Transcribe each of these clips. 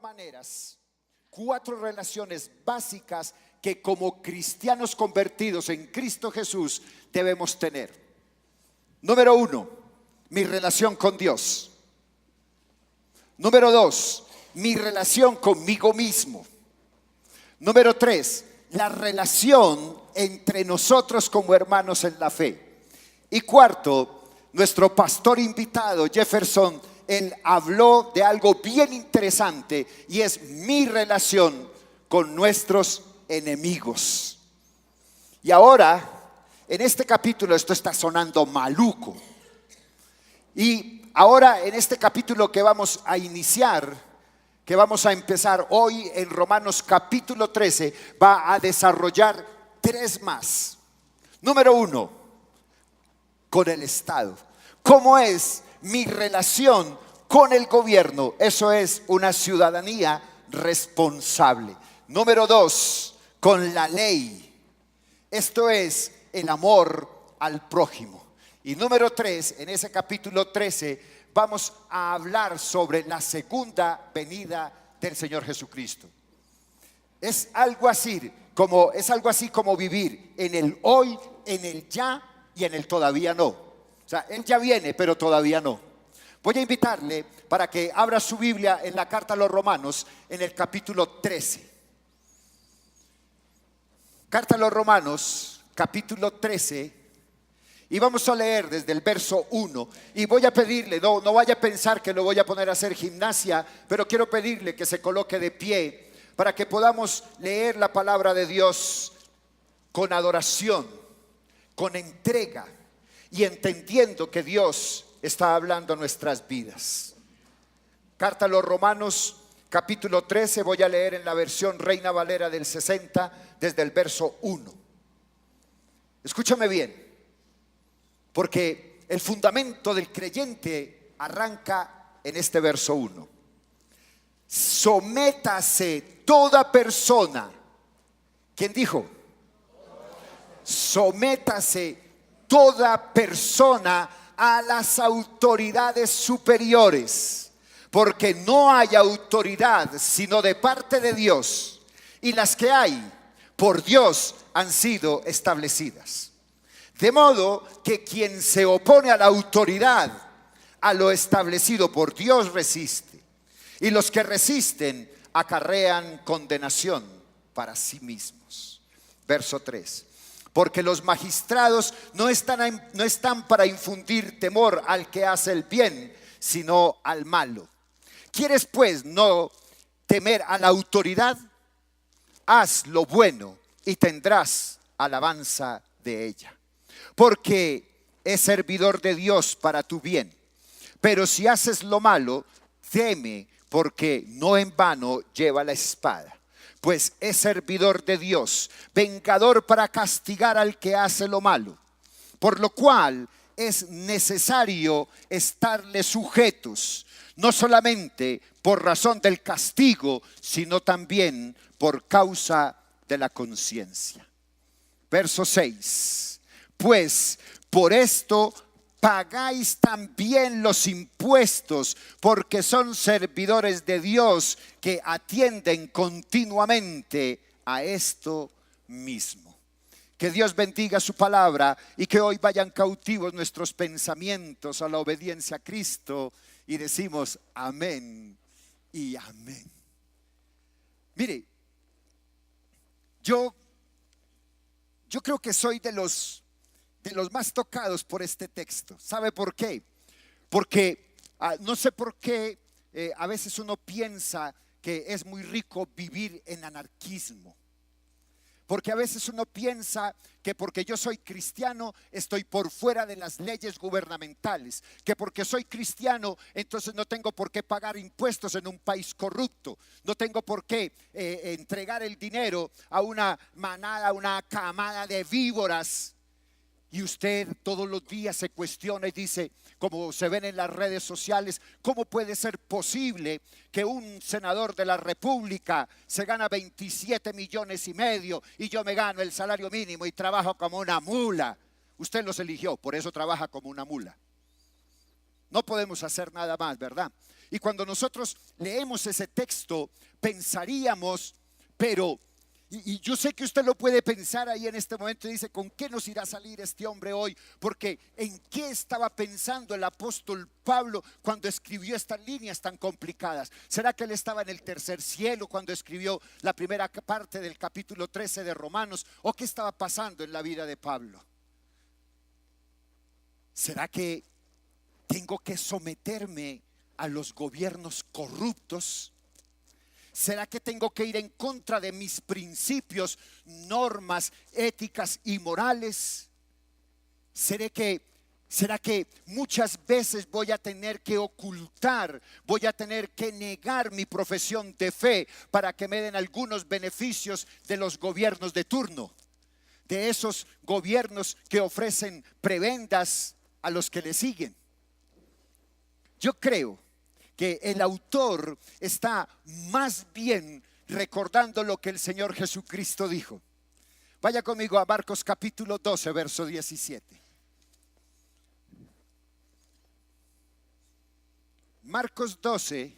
maneras, 4 relaciones básicas que como cristianos convertidos en Cristo Jesús debemos tener. Número 1, mi relación con Dios. Número 2, mi relación conmigo mismo. Número 3, la relación entre nosotros como hermanos en la fe. Y cuarto, nuestro pastor invitado Jefferson, él habló de algo bien interesante y es mi relación con nuestros enemigos. Y ahora, en este capítulo, esto está sonando maluco. Y ahora en este capítulo que vamos a iniciar, que vamos a empezar hoy en Romanos capítulo 13, va a desarrollar 3 más. Número 1, con el Estado. ¿Cómo es mi relación con el gobierno? Eso es una ciudadanía responsable. Número 2, con la ley. Esto es el amor al prójimo. Y número 3, en ese capítulo 13, vamos a hablar sobre la segunda venida del Señor Jesucristo. Es algo así como vivir en el hoy, en el ya y en el todavía no. O sea, Él ya viene, pero todavía no. Voy a invitarle para que abra su Biblia en la carta a los Romanos, en el capítulo 13. Carta a los Romanos, capítulo 13. Y vamos a leer desde el verso 1. Y voy a pedirle, no vaya a pensar que lo voy a poner a hacer gimnasia, pero quiero pedirle que se coloque de pie para que podamos leer la palabra de Dios con adoración, con entrega y entendiendo que Dios está hablando a nuestras vidas. Carta a los Romanos, capítulo 13, voy a leer en la versión Reina Valera del 60, desde el verso 1. Escúchame bien, porque el fundamento del creyente arranca en este verso 1. Sométase toda persona. ¿Quién dijo? Sométase toda persona a las autoridades superiores, porque no hay autoridad sino de parte de Dios, y las que hay por Dios han sido establecidas. De modo que quien se opone a la autoridad, a lo establecido por Dios, resiste. Y los que resisten acarrean condenación para sí mismos. Verso 3. Porque los magistrados no están para infundir temor al que hace el bien, sino al malo. ¿Quieres pues no temer a la autoridad? Haz lo bueno y tendrás alabanza de ella. Porque es servidor de Dios para tu bien. Pero si haces lo malo, teme, porque no en vano lleva la espada. Pues es servidor de Dios, vengador para castigar al que hace lo malo. Por lo cual es necesario estarle sujetos, no solamente por razón del castigo, sino también por causa de la conciencia. Verso 6. Pues por esto pagáis también los impuestos, porque son servidores de Dios que atienden continuamente a esto mismo. Que Dios bendiga su palabra y que hoy vayan cautivos nuestros pensamientos a la obediencia a Cristo, y decimos amén y amén. Mire, yo creo que soy de los más tocados por este texto. ¿Sabe por qué? Porque no sé por qué a veces uno piensa que es muy rico vivir en anarquismo. Porque a veces uno piensa que porque yo soy cristiano estoy por fuera de las leyes gubernamentales, que porque soy cristiano entonces no tengo por qué pagar impuestos en un país corrupto, no tengo por qué entregar el dinero a una manada, a una camada de víboras. Y usted todos los días se cuestiona y dice, como se ven en las redes sociales, ¿cómo puede ser posible que un senador de la República se gana 27 millones y medio y yo me gano el salario mínimo y trabajo como una mula? Usted los eligió, por eso trabaja como una mula. No podemos hacer nada más, ¿verdad? Y cuando nosotros leemos ese texto, pensaríamos, pero, y yo sé que usted lo puede pensar ahí en este momento y dice, ¿con qué nos irá a salir este hombre hoy? Porque ¿en qué estaba pensando el apóstol Pablo cuando escribió estas líneas tan complicadas? ¿Será que él estaba en el tercer cielo cuando escribió la primera parte del capítulo 13 de Romanos? ¿O qué estaba pasando en la vida de Pablo? ¿Será que tengo que someterme a los gobiernos corruptos? ¿Será que tengo que ir en contra de mis principios, normas éticas y morales? ¿Será que muchas veces voy a tener que ocultar, voy a tener que negar mi profesión de fe para que me den algunos beneficios de los gobiernos de turno? De esos gobiernos que ofrecen prebendas a los que le siguen. Yo creo que el autor está más bien recordando lo que el Señor Jesucristo dijo. Vaya conmigo a Marcos capítulo 12, verso 17. Marcos 12,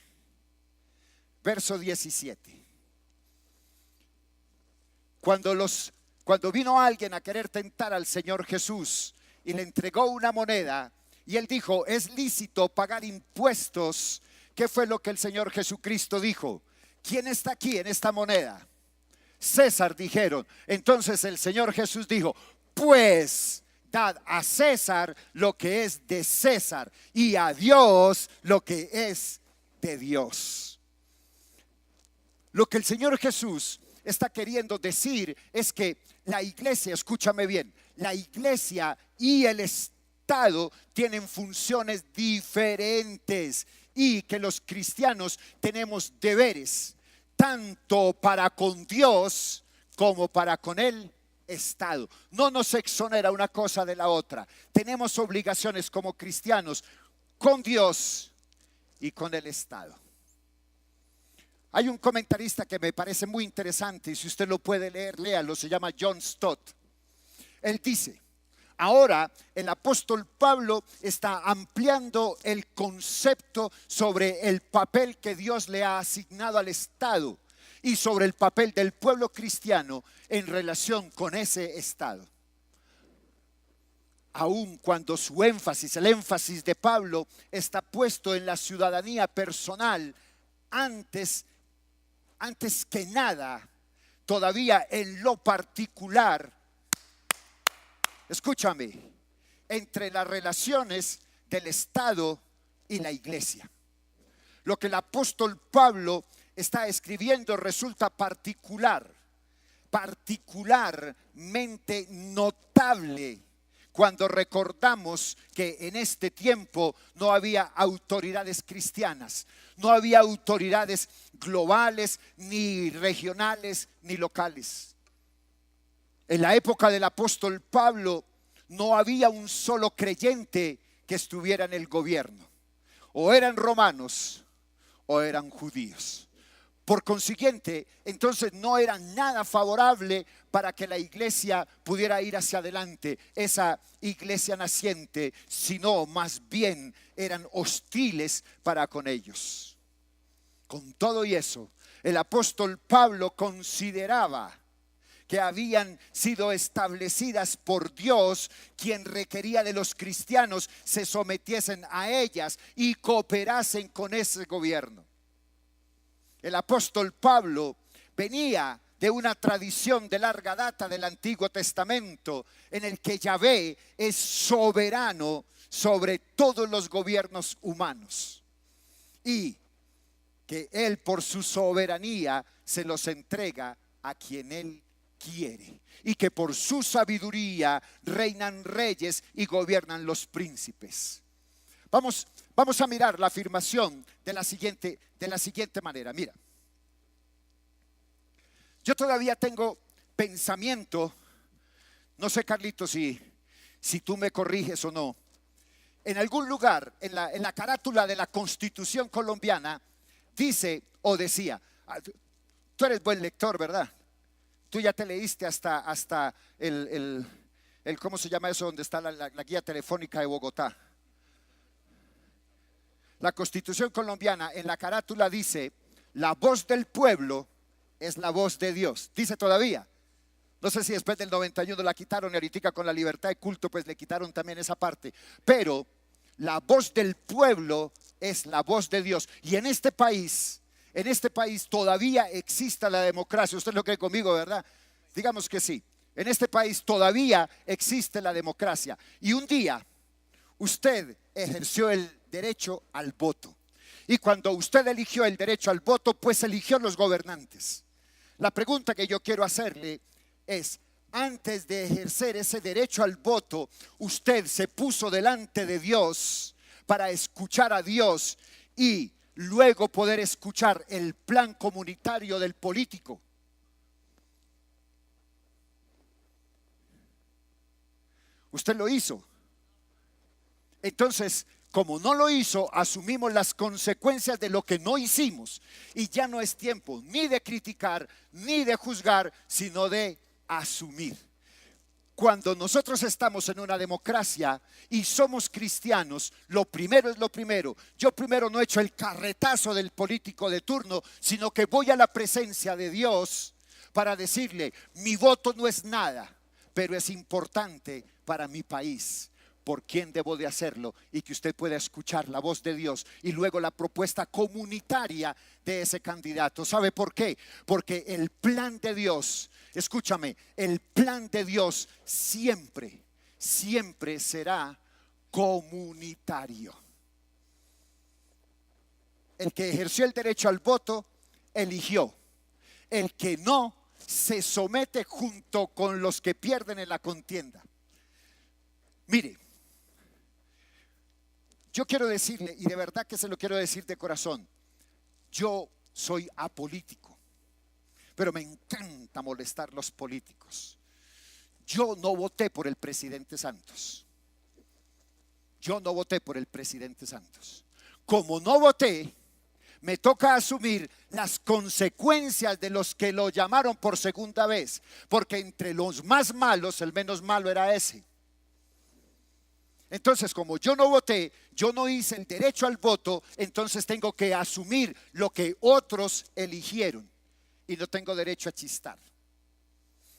verso 17. Cuando vino alguien a querer tentar al Señor Jesús y le entregó una moneda, y él dijo, ¿es lícito pagar impuestos? ¿Qué fue lo que el Señor Jesucristo dijo? ¿Quién está aquí en esta moneda? César, dijeron. Entonces el Señor Jesús dijo, pues dad a César lo que es de César y a Dios lo que es de Dios. Lo que el Señor Jesús está queriendo decir es que la iglesia, escúchame bien, la iglesia y el Estado tienen funciones diferentes y que los cristianos tenemos deberes tanto para con Dios como para con el Estado. No nos exonera una cosa de la otra. Tenemos obligaciones como cristianos con Dios y con el Estado. Hay un comentarista que me parece muy interesante y si usted lo puede leer, léalo, se llama John Stott. Él dice, ahora el apóstol Pablo está ampliando el concepto sobre el papel que Dios le ha asignado al Estado y sobre el papel del pueblo cristiano en relación con ese Estado. Aun cuando su énfasis, el énfasis de Pablo está puesto en la ciudadanía personal, antes que nada, todavía en lo particular, escúchame, entre las relaciones del Estado y la iglesia. Lo que el apóstol Pablo está escribiendo resulta particularmente notable cuando recordamos que en este tiempo no había autoridades cristianas, no había autoridades globales, ni regionales, ni locales. En la época del apóstol Pablo no había un solo creyente que estuviera en el gobierno. O eran romanos o eran judíos. Por consiguiente, entonces no era nada favorable para que la iglesia pudiera ir hacia adelante, esa iglesia naciente, sino más bien eran hostiles para con ellos. Con todo y eso, el apóstol Pablo consideraba que habían sido establecidas por Dios, quien requería de los cristianos se sometiesen a ellas y cooperasen con ese gobierno. El apóstol Pablo venía de una tradición de larga data del Antiguo Testamento en el que Yahvé es soberano sobre todos los gobiernos humanos y que Él por su soberanía se los entrega a quien Él quiere y que por su sabiduría reinan reyes y gobiernan los príncipes. Vamos a mirar la afirmación de la siguiente manera. Mira, yo todavía tengo pensamiento, no sé, Carlitos, si tú me corriges o no. En algún lugar, en la carátula de la Constitución colombiana, dice o decía, tú eres buen lector, ¿verdad? Tú ya te leíste hasta el ¿cómo se llama eso? Donde está la guía telefónica de Bogotá. La Constitución colombiana en la carátula dice: la voz del pueblo es la voz de Dios. Dice todavía. No sé si después del 91 la quitaron y ahorita con la libertad de culto pues le quitaron también esa parte. Pero la voz del pueblo es la voz de Dios. Y en este país todavía existe la democracia. Usted lo cree conmigo, ¿verdad? Digamos que sí. En este país todavía existe la democracia. Y un día usted ejerció el derecho al voto. Y cuando usted eligió el derecho al voto, pues eligió los gobernantes. La pregunta que yo quiero hacerle es: antes de ejercer ese derecho al voto, usted se puso delante de Dios para escuchar a Dios y luego poder escuchar el plan comunitario del político. Usted lo hizo. Entonces, como no lo hizo, asumimos las consecuencias de lo que no hicimos. Y ya no es tiempo ni de criticar, ni de juzgar, sino de asumir. Cuando nosotros estamos en una democracia y somos cristianos, lo primero es lo primero. Yo primero no he hecho el carretazo del político de turno, sino que voy a la presencia de Dios para decirle: mi voto no es nada, pero es importante para mi país. ¿Por quién debo de hacerlo? Y que usted pueda escuchar la voz de Dios y luego la propuesta comunitaria de ese candidato. ¿Sabe por qué? Porque el plan de Dios, escúchame, el plan de Dios siempre será comunitario. El que ejerció el derecho al voto eligió. El que no, se somete junto con los que pierden en la contienda. Mire, yo quiero decirle, y de verdad que se lo quiero decir de corazón, yo soy apolítico, pero me encanta molestar los políticos. Yo no voté por el presidente Santos. Como no voté, me toca asumir las consecuencias de los que lo llamaron por segunda vez, porque entre los más malos, el menos malo era ese. Entonces, como yo no voté, yo no hice el derecho al voto, entonces tengo que asumir lo que otros eligieron y no tengo derecho a chistar.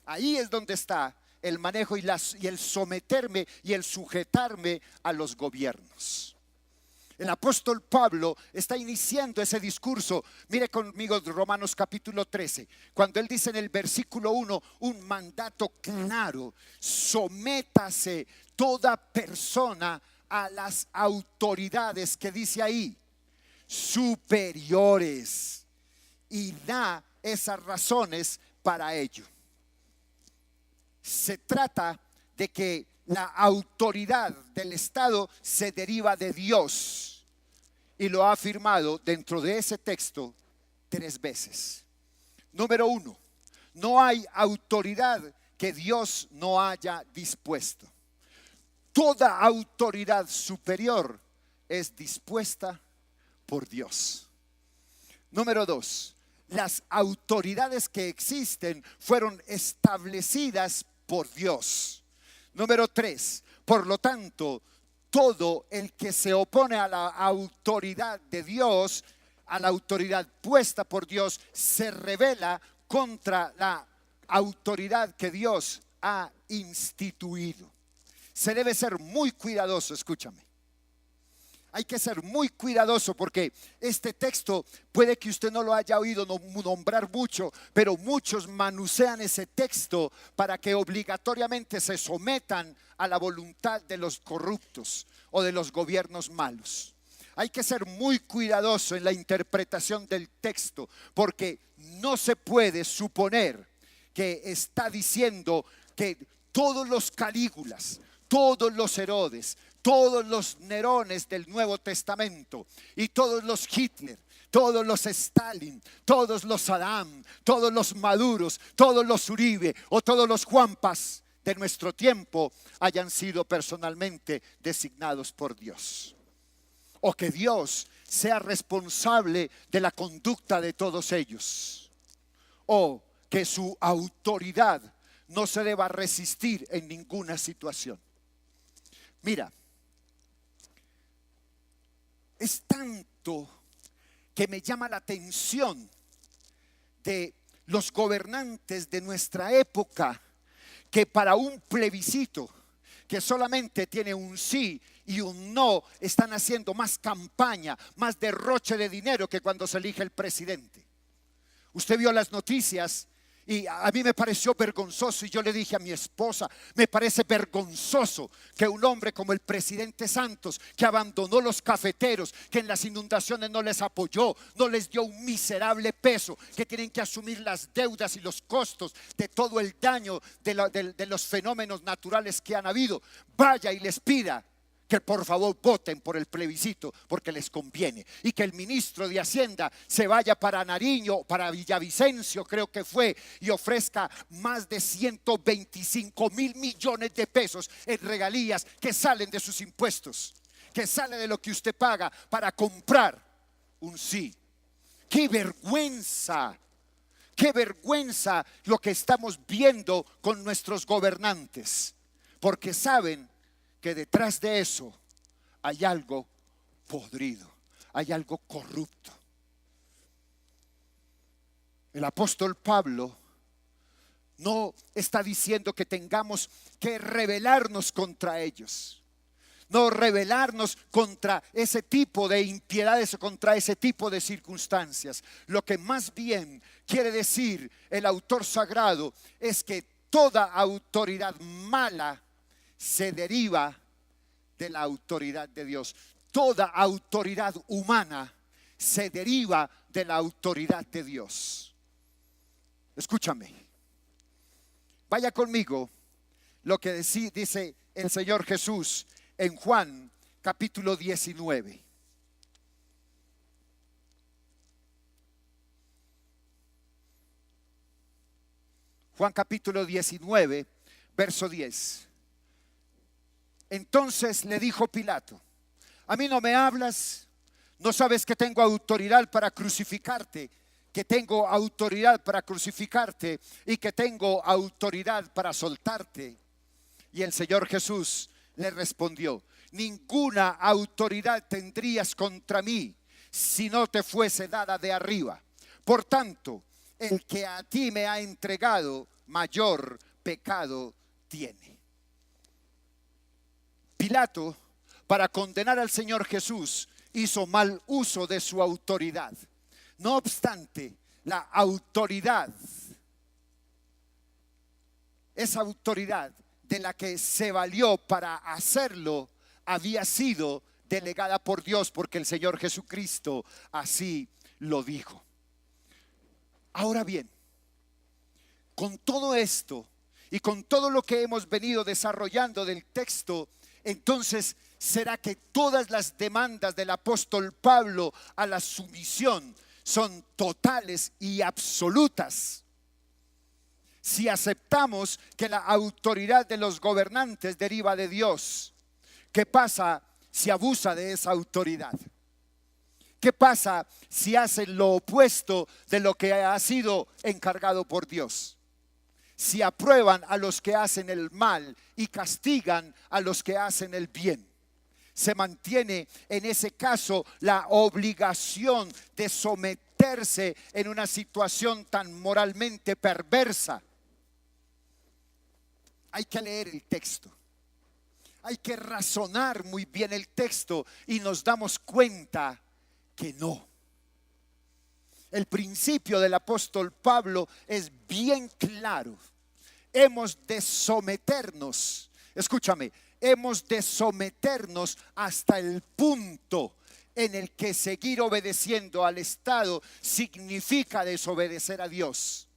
Ahí es donde está el manejo y el someterme y el sujetarme a los gobiernos. El apóstol Pablo está iniciando ese discurso. Mire conmigo Romanos capítulo 13, cuando él dice en el versículo 1 un mandato claro: sométase toda persona a las autoridades, que dice ahí, superiores, y da esas razones para ello. Se trata de que la autoridad del Estado se deriva de Dios. Y lo ha afirmado dentro de ese texto 3 veces. Número 1, no hay autoridad que Dios no haya dispuesto. Toda autoridad superior es dispuesta por Dios. Número 2, las autoridades que existen fueron establecidas por Dios. Número 3, por lo tanto, todo el que se opone a la autoridad de Dios, a la autoridad puesta por Dios, se rebela contra la autoridad que Dios ha instituido. Se debe ser muy cuidadoso, escúchame. Hay que ser muy cuidadoso porque este texto puede que usted no lo haya oído nombrar mucho, pero muchos manusean ese texto para que obligatoriamente se sometan a la voluntad de los corruptos o de los gobiernos malos. Hay que ser muy cuidadoso en la interpretación del texto, porque no se puede suponer que está diciendo que todos los Calígulas, todos los Herodes, todos los Nerones del Nuevo Testamento y todos los Hitler, todos los Stalin, todos los Saddam, todos los Maduros, todos los Uribe o todos los Juanpas de nuestro tiempo hayan sido personalmente designados por Dios, o que Dios sea responsable de la conducta de todos ellos, o que su autoridad no se deba resistir en ninguna situación. Mira, Es tanto que me llama la atención de los gobernantes de nuestra época, que para un plebiscito que solamente tiene un sí y un no, están haciendo más campaña, más derroche de dinero que cuando se elige el presidente. Usted vio las noticias y a mí me pareció vergonzoso, y yo le dije a mi esposa, me parece vergonzoso que un hombre como el presidente Santos, que abandonó los cafeteros, que en las inundaciones no les apoyó, no les dio un miserable peso, que tienen que asumir las deudas y los costos de todo el daño de los fenómenos naturales que han habido, vaya y les pida que por favor voten por el plebiscito porque les conviene, y que el ministro de Hacienda se vaya para Nariño, para Villavicencio creo que fue, y ofrezca más de 125.000 millones de pesos en regalías que salen de sus impuestos, que sale de lo que usted paga para comprar un sí. ¡Qué vergüenza! ¡Qué vergüenza lo que estamos viendo con nuestros gobernantes! Porque saben que detrás de eso hay algo podrido, hay algo corrupto. El apóstol Pablo no está diciendo que tengamos que rebelarnos contra ellos, no rebelarnos contra ese tipo de impiedades o contra ese tipo de circunstancias. Lo que más bien quiere decir el autor sagrado es que toda autoridad mala se deriva de la autoridad de Dios. Toda autoridad humana se deriva de la autoridad de Dios. Escúchame, vaya conmigo lo que dice el Señor Jesús en Juan capítulo 19. Juan capítulo 19, verso 10. Entonces le dijo Pilato: ¿a mí no me hablas? ¿No sabes que tengo autoridad para crucificarte? Que tengo autoridad para crucificarte y que tengo autoridad para soltarte. Y el Señor Jesús le respondió: ninguna autoridad tendrías contra mí si no te fuese dada de arriba. Por tanto, el que a ti me ha entregado, mayor pecado tiene. Pilato, para condenar al Señor Jesús, hizo mal uso de su autoridad. No obstante, la autoridad, esa autoridad de la que se valió para hacerlo, había sido delegada por Dios, porque el Señor Jesucristo así lo dijo. Ahora bien, con todo esto y con todo lo que hemos venido desarrollando del texto, entonces, ¿será que todas las demandas del apóstol Pablo a la sumisión son totales y absolutas? Si aceptamos que la autoridad de los gobernantes deriva de Dios, ¿qué pasa si abusa de esa autoridad? ¿Qué pasa si hacen lo opuesto de lo que ha sido encargado por Dios? Si aprueban a los que hacen el mal y castigan a los que hacen el bien, se mantiene en ese caso la obligación de someterse en una situación tan moralmente perversa. Hay que leer el texto, hay que razonar muy bien el texto y nos damos cuenta que no. El principio del apóstol Pablo es bien claro. Hemos de someternos, escúchame, hemos de someternos hasta el punto en el que seguir obedeciendo al Estado significa desobedecer a Dios.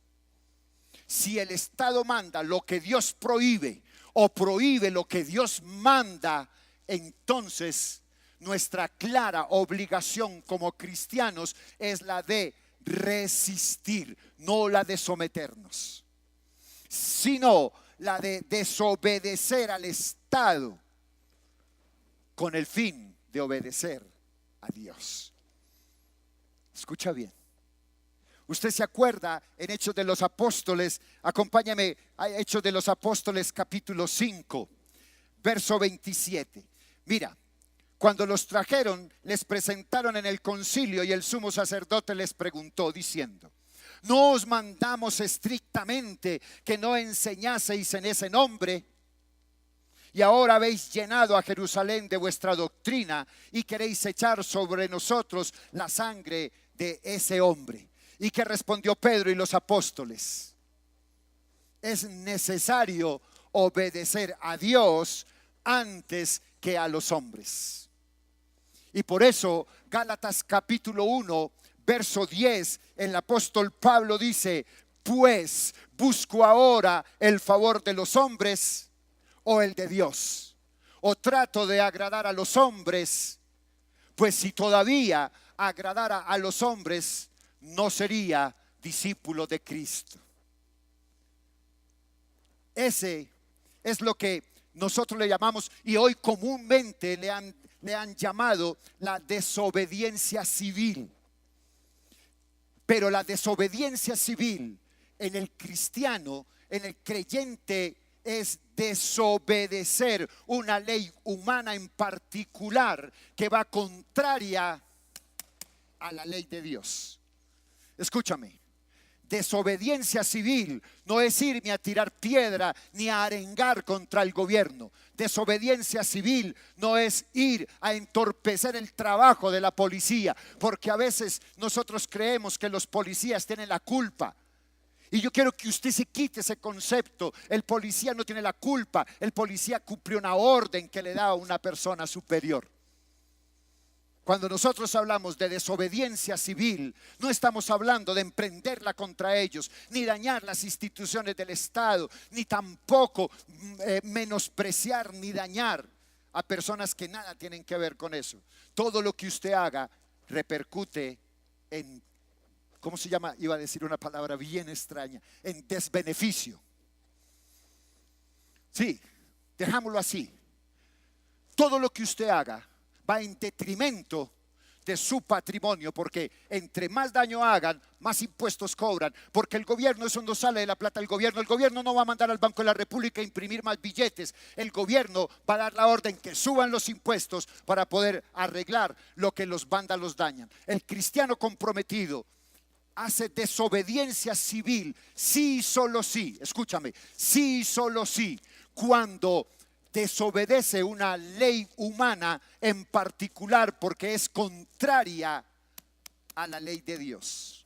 Si el Estado manda lo que Dios prohíbe o prohíbe lo que Dios manda, entonces nuestra clara obligación como cristianos es la de resistir, no la de someternos, sino la de desobedecer al Estado con el fin de obedecer a Dios. Escucha bien. Usted se acuerda en Hechos de los Apóstoles, acompáñame a Hechos de los Apóstoles capítulo 5, verso 27. Mira, Cuando los trajeron, les presentaron en el concilio y el sumo sacerdote les preguntó diciendo: ¿no os mandamos estrictamente que no enseñaseis en ese nombre? Y ahora habéis llenado a Jerusalén de vuestra doctrina y queréis echar sobre nosotros la sangre de ese hombre. ¿Y qué respondió Pedro y los apóstoles? Es necesario obedecer a Dios antes que a los hombres. Y por eso Gálatas capítulo 1 verso 10, el apóstol Pablo dice: pues busco ahora el favor de los hombres o el de Dios, o trato de agradar a los hombres. Pues si todavía agradara a los hombres, no sería discípulo de Cristo. Ese es lo que nosotros le llamamos, y hoy comúnmente le han llamado, la desobediencia civil. Pero la desobediencia civil en el cristiano, en el creyente, es desobedecer una ley humana en particular que va contraria a la ley de Dios. Escúchame, desobediencia civil no es irme a tirar piedra ni a arengar contra el gobierno. Desobediencia civil no es ir a entorpecer el trabajo de la policía, porque a veces nosotros creemos que los policías tienen la culpa. Y yo quiero que usted se quite ese concepto. El policía no tiene la culpa. El policía cumple una orden que le da a una persona superior. Cuando nosotros hablamos de desobediencia civil, no estamos hablando de emprenderla contra ellos, ni dañar las instituciones del Estado, ni tampoco menospreciar ni dañar a personas que nada tienen que ver con eso. Todo lo que usted haga repercute en, ¿cómo se llama? Iba a decir una palabra bien extraña, en desbeneficio. Sí, dejámoslo así. Todo lo que usted haga va en detrimento de su patrimonio, porque entre más daño hagan, más impuestos cobran, porque el gobierno, eso no sale de la plata del gobierno. El gobierno no va a mandar al Banco de la República a imprimir más billetes. El gobierno va a dar la orden que suban los impuestos para poder arreglar lo que los vándalos dañan. El cristiano comprometido hace desobediencia civil, sí y solo sí, escúchame, sí y solo sí, cuando desobedece una ley humana en particular, porque es contraria a la ley de Dios.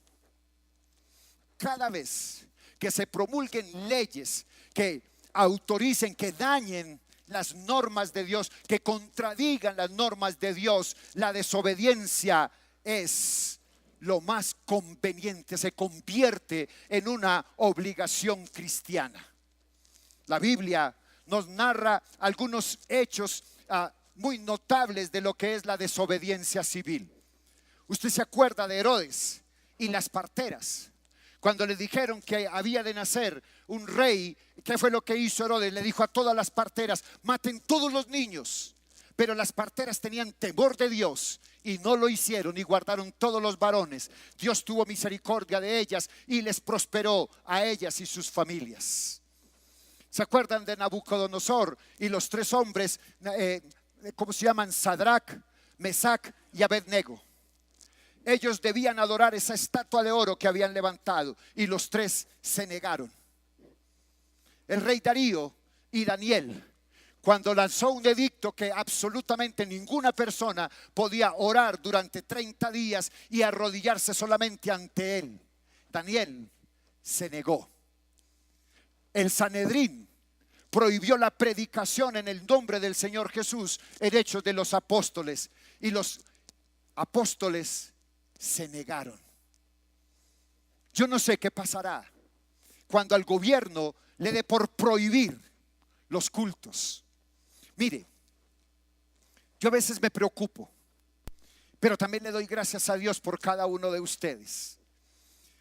Cada vez que se promulguen leyes que autoricen, que dañen las normas de Dios, que contradigan las normas de Dios, la desobediencia es lo más conveniente, se convierte en una obligación cristiana. La Biblia nos narra algunos hechos muy notables de lo que es la desobediencia civil. Usted se acuerda de Herodes y las parteras. Cuando le dijeron que había de nacer un rey, ¿qué fue lo que hizo Herodes? Le dijo a todas las parteras: maten todos los niños. Pero las parteras tenían temor de Dios y no lo hicieron, y guardaron todos los varones. Dios tuvo misericordia de ellas y les prosperó a ellas y sus familias. ¿Se acuerdan de Nabucodonosor y los tres hombres, cómo se llaman? Sadrach, Mesac y Abednego. Ellos debían adorar esa estatua de oro que habían levantado, y los tres se negaron. El rey Darío y Daniel, cuando lanzó un edicto que absolutamente ninguna persona podía orar durante 30 días y arrodillarse solamente ante él, Daniel se negó. El Sanedrín prohibió la predicación en el nombre del Señor Jesús en Hechos de los Apóstoles, y los apóstoles se negaron. Yo no sé qué pasará cuando al gobierno le dé por prohibir los cultos. Mire, yo a veces me preocupo, pero también le doy gracias a Dios por cada uno de ustedes.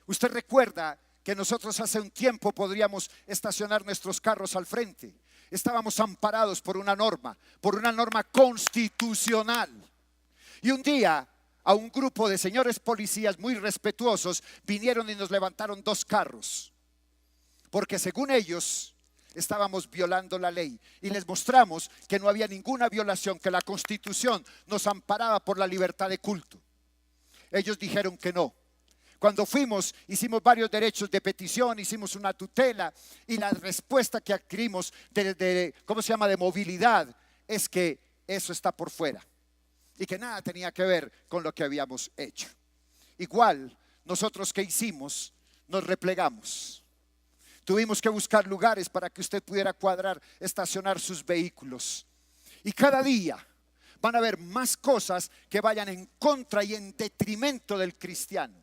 Usted recuerda que nosotros hace un tiempo podríamos estacionar nuestros carros al frente. Estábamos amparados por una norma constitucional. Y un día a un grupo de señores policías muy respetuosos vinieron y nos levantaron 2 carros, porque según ellos estábamos violando la ley y les mostramos que no había ninguna violación, que la Constitución nos amparaba por la libertad de culto. Ellos dijeron que no. Cuando fuimos, hicimos varios derechos de petición, hicimos una tutela y la respuesta que adquirimos ¿cómo se llama?, de movilidad, es que eso está por fuera y que nada tenía que ver con lo que habíamos hecho. Igual, nosotros, ¿qué hicimos? Nos replegamos. Tuvimos que buscar lugares para que usted pudiera cuadrar, estacionar sus vehículos. Y cada día van a haber más cosas que vayan en contra y en detrimento del cristiano.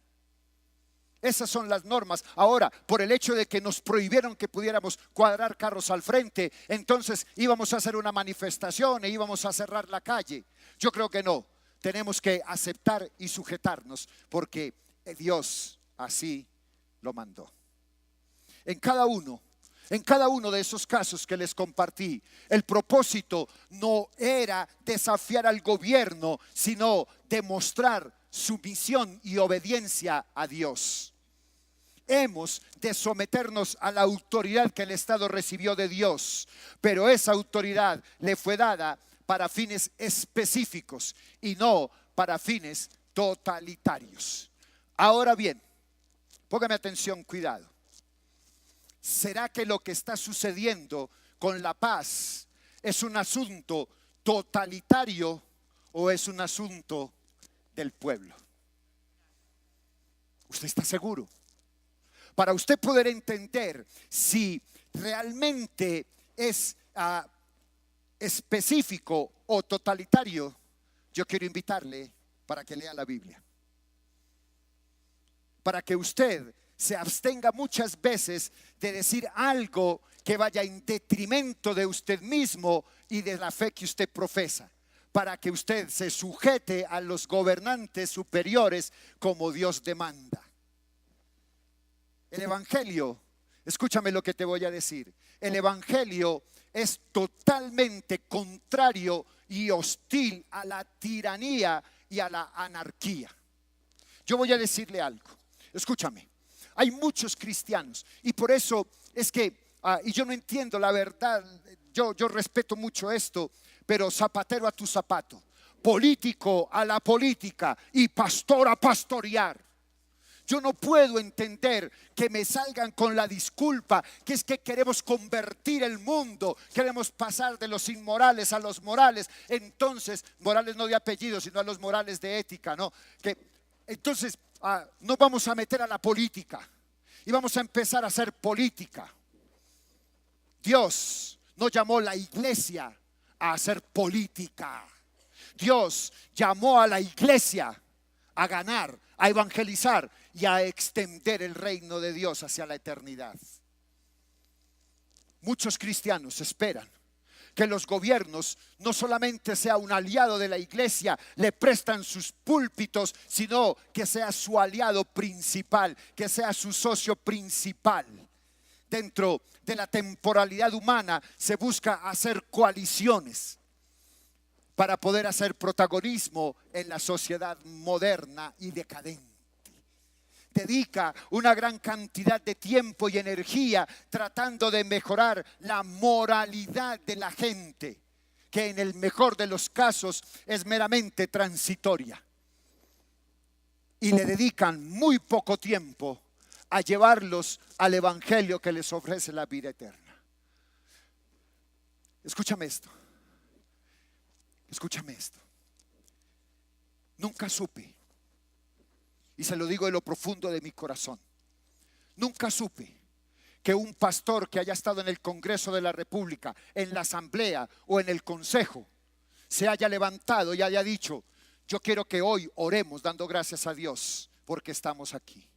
Esas son las normas. Ahora, por el hecho de que nos prohibieron que pudiéramos cuadrar carros al frente, entonces íbamos a hacer una manifestación e íbamos a cerrar la calle. Yo creo que no. Tenemos que aceptar y sujetarnos porque Dios así lo mandó. En cada uno de esos casos que les compartí, el propósito no era desafiar al gobierno, sino demostrar sumisión y obediencia a Dios. Hemos de someternos a la autoridad que el Estado recibió de Dios, pero esa autoridad le fue dada para fines específicos y no para fines totalitarios. Ahora bien, póngame atención, cuidado. ¿Será que lo que está sucediendo con la paz es un asunto totalitario o es un asunto del pueblo? ¿Usted está seguro? Para usted poder entender si realmente es específico o totalitario, yo quiero invitarle para que lea la Biblia. Para que usted se abstenga muchas veces de decir algo que vaya en detrimento de usted mismo y de la fe que usted profesa. Para que usted se sujete a los gobernantes superiores como Dios demanda. El evangelio, escúchame lo que te voy a decir. El evangelio es totalmente contrario y hostil a la tiranía y a la anarquía. Yo voy a decirle algo. Escúchame. Hay muchos cristianos y por eso es que, y yo no entiendo la verdad, yo respeto mucho esto, pero zapatero a tu zapato, político a la política y pastor a pastorear. Yo no puedo entender que me salgan con la disculpa que es que queremos convertir el mundo, queremos pasar de los inmorales a los morales. Entonces, morales no de apellido, sino a los morales de ética, ¿no? Entonces, nos vamos a meter a la política y vamos a empezar a hacer política. Dios no llamó a la iglesia a hacer política. Dios llamó a la iglesia a ganar, a evangelizar y a extender el reino de Dios hacia la eternidad. Muchos cristianos esperan que los gobiernos no solamente sea un aliado de la iglesia, le prestan sus púlpitos, sino que sea su aliado principal, que sea su socio principal. Dentro de la temporalidad humana se busca hacer coaliciones para poder hacer protagonismo en la sociedad moderna y decadente. Dedica una gran cantidad de tiempo y energía tratando de mejorar la moralidad de la gente, que en el mejor de los casos es meramente transitoria. Y le dedican muy poco tiempo a llevarlos al evangelio que les ofrece la vida eterna. Escúchame esto. Escúchame esto. Nunca supe, y se lo digo de lo profundo de mi corazón, nunca supe que un pastor que haya estado en el Congreso de la República, en la Asamblea o en el Consejo, se haya levantado y haya dicho: yo quiero que hoy oremos dando gracias a Dios porque estamos aquí.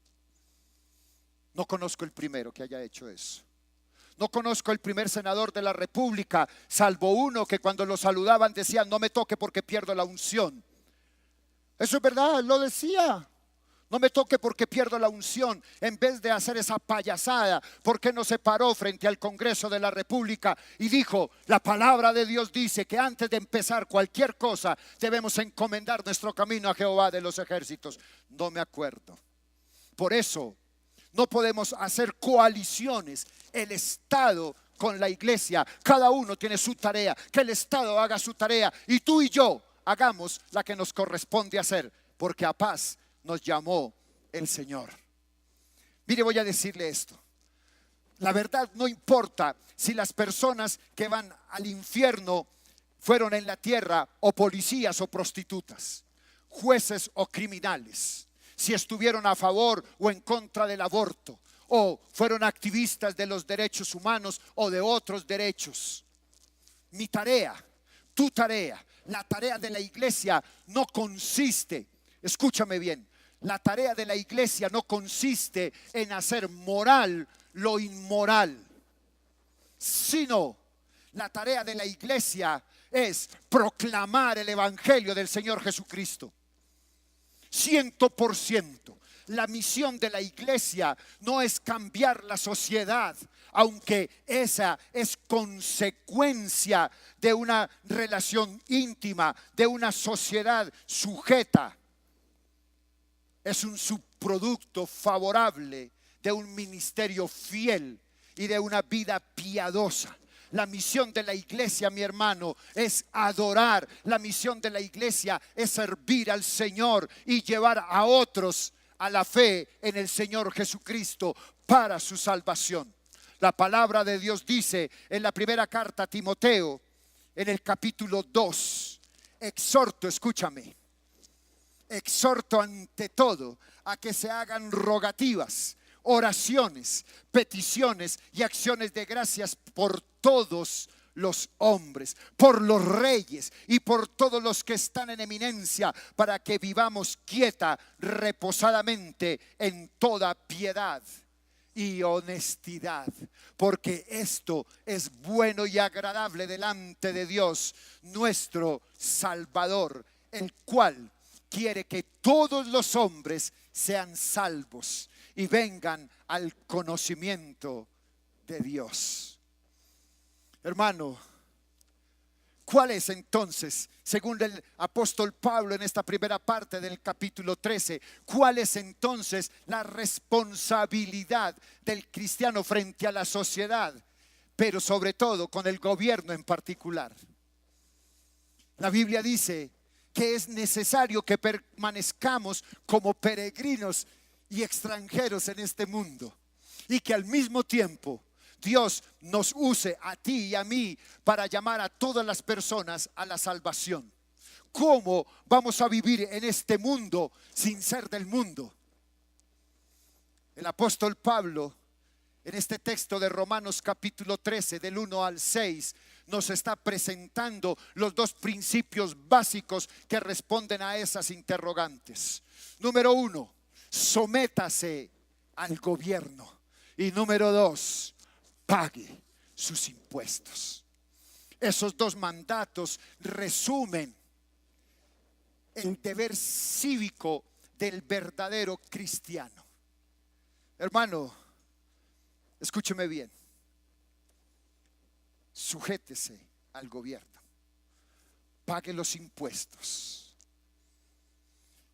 No conozco el primero que haya hecho eso. No conozco el primer senador de la República, salvo uno que cuando lo saludaban decían: no me toque porque pierdo la unción. Eso es verdad, lo decía. No me toque porque pierdo la unción. En vez de hacer esa payasada, ¿por qué no se paró frente al Congreso de la República y dijo: la palabra de Dios dice que antes de empezar cualquier cosa debemos encomendar nuestro camino a Jehová de los ejércitos? No me acuerdo. Por eso no podemos hacer coaliciones. El Estado con la iglesia. Cada uno tiene su tarea. Que el Estado haga su tarea y tú y yo hagamos la que nos corresponde hacer, porque a paz nos llamó el Señor. Mire, voy a decirle esto. La verdad, no importa si las personas que van al infierno fueron en la tierra o policías o prostitutas, jueces o criminales, si estuvieron a favor o en contra del aborto, o fueron activistas de los derechos humanos o de otros derechos. Mi tarea, tu tarea, la tarea de la iglesia no consiste, escúchame bien, la tarea de la iglesia no consiste en hacer moral lo inmoral, sino la tarea de la iglesia es proclamar el evangelio del Señor Jesucristo. 100%. La misión de la iglesia no es cambiar la sociedad, aunque esa es consecuencia de una relación íntima, de una sociedad sujeta. Es un subproducto favorable de un ministerio fiel y de una vida piadosa. La misión de la iglesia, mi hermano, es adorar. La misión de la iglesia es servir al Señor y llevar a otros a la fe en el Señor Jesucristo para su salvación. La palabra de Dios dice en la primera carta a Timoteo, en el capítulo 2, exhorto, escúchame, exhorto ante todo a que se hagan rogativas, oraciones, peticiones y acciones de gracias por todos los hombres, por los reyes y por todos los que están en eminencia, para que vivamos quieta, reposadamente en toda piedad y honestidad, porque esto es bueno y agradable delante de Dios, nuestro Salvador, el cual quiere que todos los hombres sean salvos y vengan al conocimiento de Dios. Hermano, ¿cuál es entonces, según el apóstol Pablo en esta primera parte del capítulo 13, cuál es entonces la responsabilidad del cristiano frente a la sociedad, pero sobre todo con el gobierno en particular? La Biblia dice que es necesario que permanezcamos como peregrinos y extranjeros en este mundo, y que al mismo tiempo Dios nos use a ti y a mí para llamar a todas las personas a la salvación. ¿Cómo vamos a vivir en este mundo sin ser del mundo? El apóstol Pablo, en este texto de Romanos capítulo 13, del 1 al 6, nos está presentando los dos principios básicos que responden a esas interrogantes. Número 1, sométase al gobierno. Y número 2, pague sus impuestos. Esos dos mandatos resumen el deber cívico del verdadero cristiano. Hermano, escúcheme bien. Sujétese al gobierno. Pague los impuestos.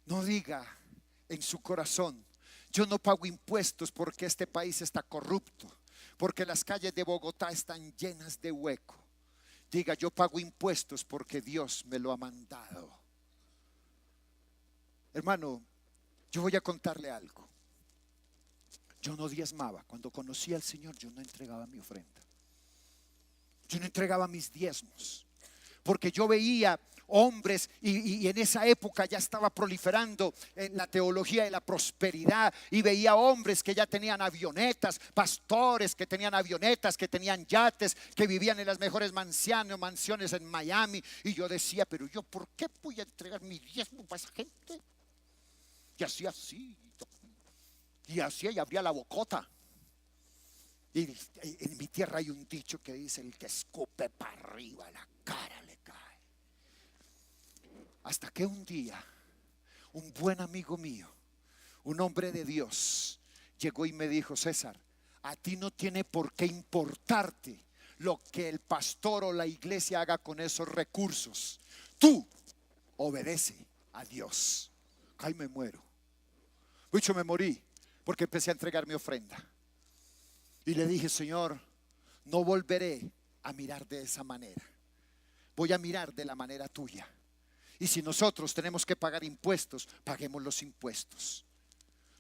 No diga en su corazón: yo no pago impuestos porque este país está corrupto, porque las calles de Bogotá están llenas de hueco. Diga: yo pago impuestos porque Dios me lo ha mandado. Hermano, yo voy a contarle algo. Yo no diezmaba. Cuando conocí al Señor, yo no entregaba mi ofrenda. Yo no entregaba mis diezmos, porque yo veía hombres y en esa época ya estaba proliferando en la teología de la prosperidad, y veía hombres que ya tenían avionetas, pastores que tenían avionetas, que tenían yates, que vivían en las mejores mansiones en Miami, y yo decía: pero yo, ¿por qué voy a entregar mi diezmo para esa gente? Y hacía así, y hacía y abría la bocota. Y en mi tierra hay un dicho que dice: el que escupe para arriba, la cara le cae. Hasta que un día un buen amigo mío, un hombre de Dios, llegó y me dijo: César, a ti no tiene por qué importarte lo que el pastor o la iglesia haga con esos recursos. Tú obedece a Dios. Ay, me muero. Mucho me morí porque empecé a entregar mi ofrenda. Y le dije: Señor, no volveré a mirar de esa manera. Voy a mirar de la manera tuya. Y si nosotros tenemos que pagar impuestos, paguemos los impuestos.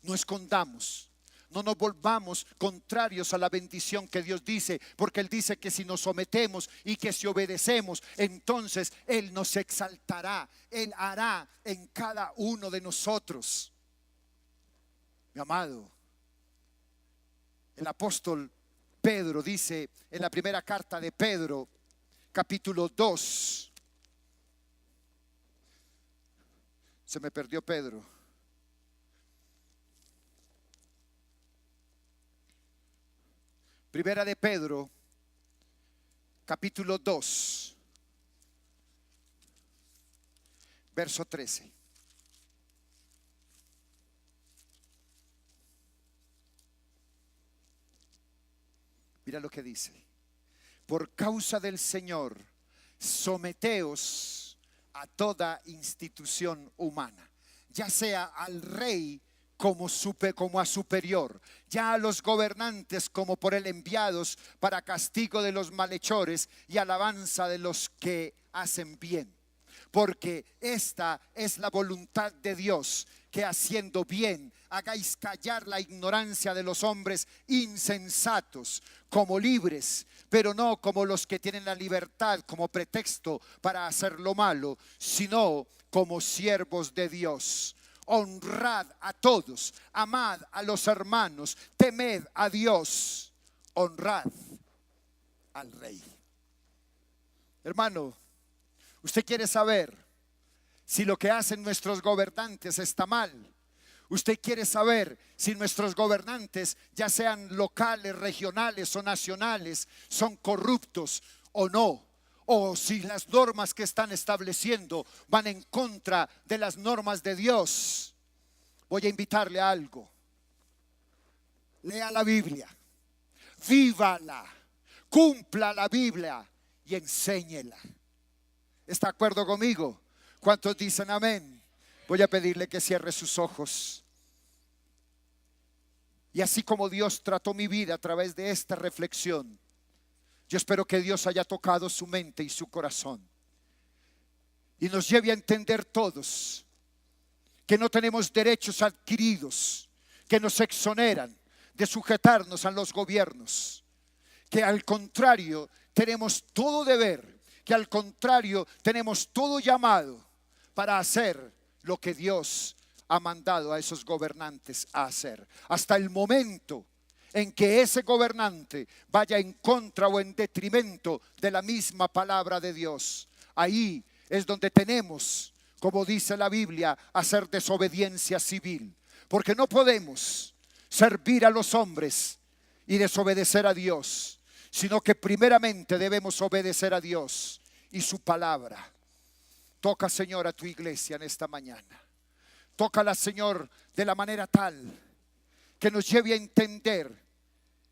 No escondamos, no nos volvamos contrarios a la bendición que Dios dice, porque Él dice que si nos sometemos y que si obedecemos, entonces Él nos exaltará, Él hará en cada uno de nosotros. Mi amado, el apóstol Pedro dice en la primera carta de Pedro, capítulo 2. Se me perdió Pedro. Primera de Pedro, capítulo 2, verso 13. Mira lo que dice: por causa del Señor, someteos a toda institución humana, ya sea al rey como a superior, ya a los gobernantes como por él enviados, para castigo de los malhechores y alabanza de los que hacen bien. Porque esta es la voluntad de Dios, que haciendo bien hagáis callar la ignorancia de los hombres insensatos, como libres, pero no como los que tienen la libertad como pretexto para hacer lo malo, sino como siervos de Dios. Honrad a todos, amad a los hermanos, temed a Dios, honrad al rey. Hermano, usted quiere saber si lo que hacen nuestros gobernantes está mal. Usted quiere saber si nuestros gobernantes, ya sean locales, regionales o nacionales, son corruptos o no, o si las normas que están estableciendo van en contra de las normas de Dios. Voy a invitarle a algo: lea la Biblia, vívala, cumpla la Biblia y enséñela. ¿Está de acuerdo conmigo? ¿Cuántos dicen amén? Voy a pedirle que cierre sus ojos. Y así como Dios trató mi vida a través de esta reflexión, yo espero que Dios haya tocado su mente y su corazón y nos lleve a entender todos que no tenemos derechos adquiridos que nos exoneran de sujetarnos a los gobiernos, que al contrario tenemos todo deber, que al contrario tenemos todo llamado para hacer lo que Dios ha mandado a esos gobernantes a hacer, hasta el momento en que ese gobernante vaya en contra o en detrimento de la misma palabra de Dios. Ahí es donde tenemos, como dice la Biblia, hacer desobediencia civil, porque no podemos servir a los hombres y desobedecer a Dios, sino que primeramente debemos obedecer a Dios y su palabra. Toca, Señor, a tu iglesia en esta mañana. Tócala, Señor, de la manera tal que nos lleve a entender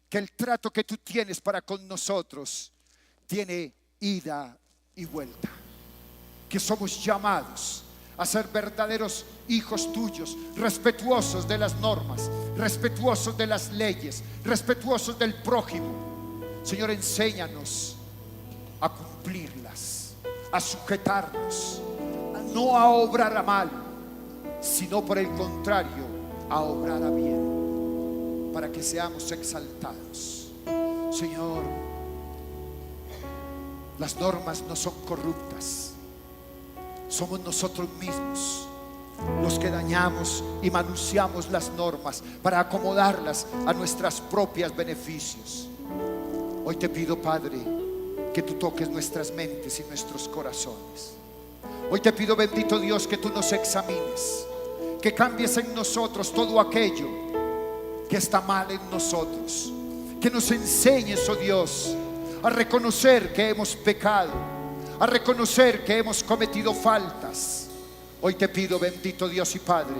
que el trato que tú tienes para con nosotros tiene ida y vuelta, que somos llamados a ser verdaderos hijos tuyos, respetuosos de las normas, respetuosos de las leyes, respetuosos del prójimo. Señor, enséñanos a cumplirlas, a sujetarnos, no a obrar a mal, sino por el contrario, a obrar a bien, para que seamos exaltados. Señor, las normas no son corruptas, somos nosotros mismos los que dañamos y manoseamos las normas para acomodarlas a nuestros propios beneficios. Hoy te pido, Padre, que tú toques nuestras mentes y nuestros corazones. Hoy te pido, bendito Dios, que tú nos examines, que cambies en nosotros todo aquello que está mal en nosotros, que nos enseñes, oh Dios, a reconocer que hemos pecado, a reconocer que hemos cometido faltas. Hoy te pido, bendito Dios y Padre,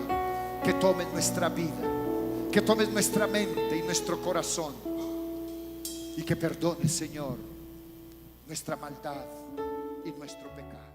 que tomes nuestra vida, que tomes nuestra mente y nuestro corazón, y que perdones, Señor, nuestra maldad y nuestro pecado.